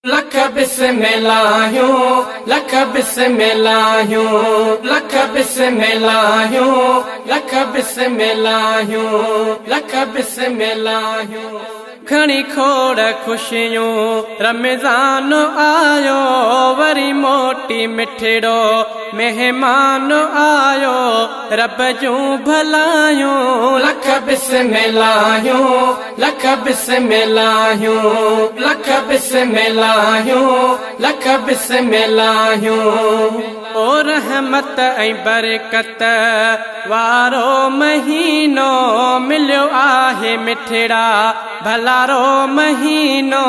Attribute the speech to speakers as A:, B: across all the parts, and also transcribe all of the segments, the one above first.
A: लख बिस्मिल्लाहियों, लख बिस्मिल्लाहियों, लख बिस्मिल्लाहियों, लख बिस्मिल्लाहियों, लख बिस्मिल्लाहियों। खणी खोड़ खुशियों रमज़ान आयो, वरी मोटी मिठड़ो मेहमान आयो, रब जूं भलायूं। लख बिस्मिल्लाहियों, लख बिस्मिल्लाहियों, लख बिस्मिल्लाहियों, लख बिस्मिल्लाहियों। ओ रहमत ऐं बरकत वारो महीनो मिलियो आहे मिठड़ा भलारो महीनो।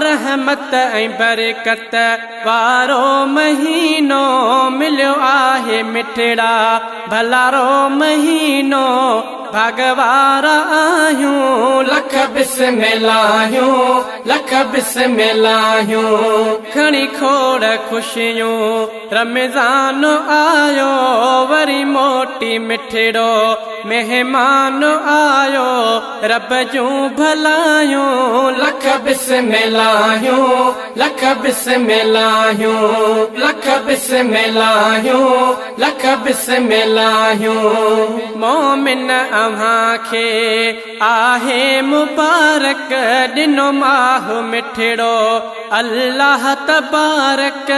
A: रहमत ऐं बरकत वारो महीनो मिलियो आहे मिठड़ा भलारो महीनो। भगवारा आहियूं, लख बिस्मिल्लाहियों, लख बिस्मिल्लाहियों। खणी खोड़ खुशियों रमज़ान आयो, वरी मोटी मिठड़ो मेहमान आयो, रब जूं भलायूं। लख बिस्मिल्लाहियों, लख बिस्मिल्लाहियों, लख बिस्मिल्लाहियों, लख बिस्मिल्लाहियों। मोमिन अव्हां खे आहे मुबारक, ॾिनो माह मिठड़ो अल्लाह तबारक।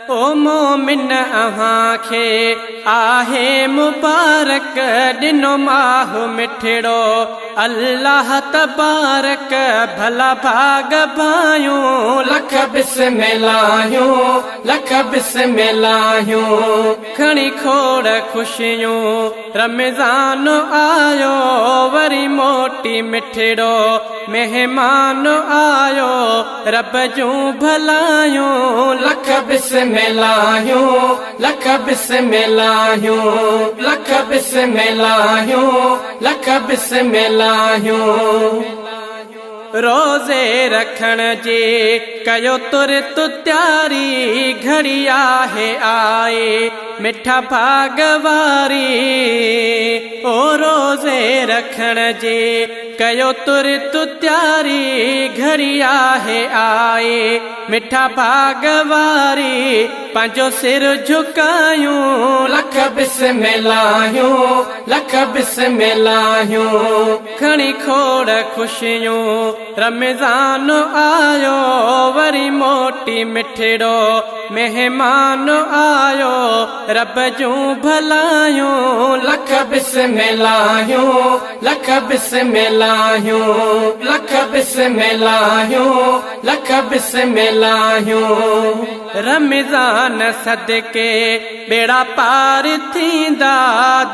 A: ओ मोमिन अव्हां खे आहे मुबारक, ॾिनो माह मिठड़ो अल्लाह तबारक। भला भाग भायूं, लख बिस्मिल्लाहियों, लख बिस्मिल्लाहियों। खणी खोड़ खुशियों रमज़ान आयो, वरी मोटी मिठड़ो मेहमान आयो, रब जूं भलायूं। लख बिस्मिल्लाहियों, लख बिस्मिल्लाहियों, लख बिस्मिल्लाहियों, लख बिस्मिल्लाहियों। रोज़े रखण जी कयो तुर्त त्यारी, घड़ी आहे आए मिठा भागवारी। ओ रोज़े रखण जी कयो तुर्त त्यारी, घड़ी आहे आए मिठा भागवारी। पंहिंजो सिर झुकायूं, लख बिस्मिल्लाहियों, लख बिस्मिल्लाहियों। खणी खोड़ खुशियों रमज़ान आयो, वरी मोटी मिठड़ो मेहमान आयो, रब जूं भलायूं। लख बिस्मिल्लाहियों, लख बिस्मिल्लाहियों, लख बिस्मिल्लाहियों, लख बिस्मिल्लाहियों। रमज़ान सदके बेड़ा पार थींदा,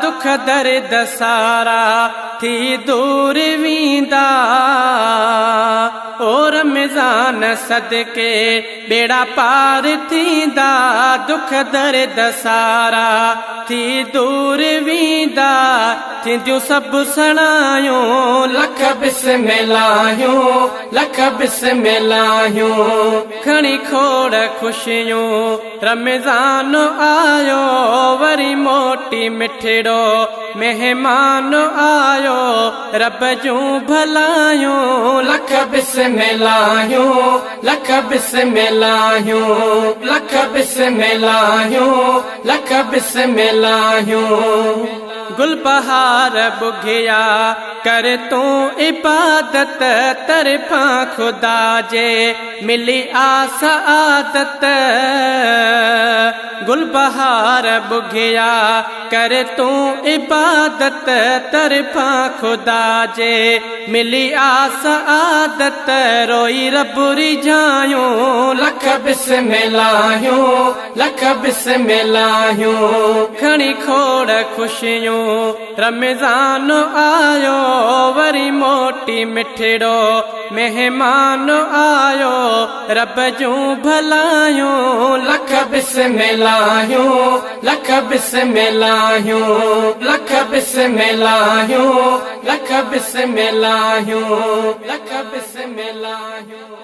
A: दुख दर्द सारा थी दूर वींदा। ओ रमज़ान सदके बेड़ा पार थींदा, दुख दर्द सारा थी दूर वींदा। थींदियूं सभु सणायूं, लख बिस्मिल्लाहियों, लख बिस्मिल्लाहियों। खणी खोड़ खुशियों रमज़ान आयो, वरी मोटी मिठड़ो मेहमान आयो, रब जूं भलायूं। लख बिस्मिल्लाहियों, लख बिस्मिल्लाहियों, लख बिस्मिल्लाहियों, लख बिस्मिल्लाहियों। गुलबहार बुघिया कर तूं इबादत, तरफां खुदा जे मिली आस आदत। गुलबहार बुघिया कर तूं इबादत, तरफां खुदा जे मिली आस आदत। रोई रब रिझायूं, लख बिस्मिल्लाहियों, लख बिस्मिल्लाहियों। खणी खोड़ खुशियों रमज़ान आयो, वरी मोटी मिठड़ो मेहमान आयो, रब जूं भलायूं। लख बिस्मिल्लाहियों, लख बिस्मिल्लाहियों, लख बिस्मिल्लाहियों, लख बिस्मिल्लाहियों, लख बिस्मिल्लाहियों।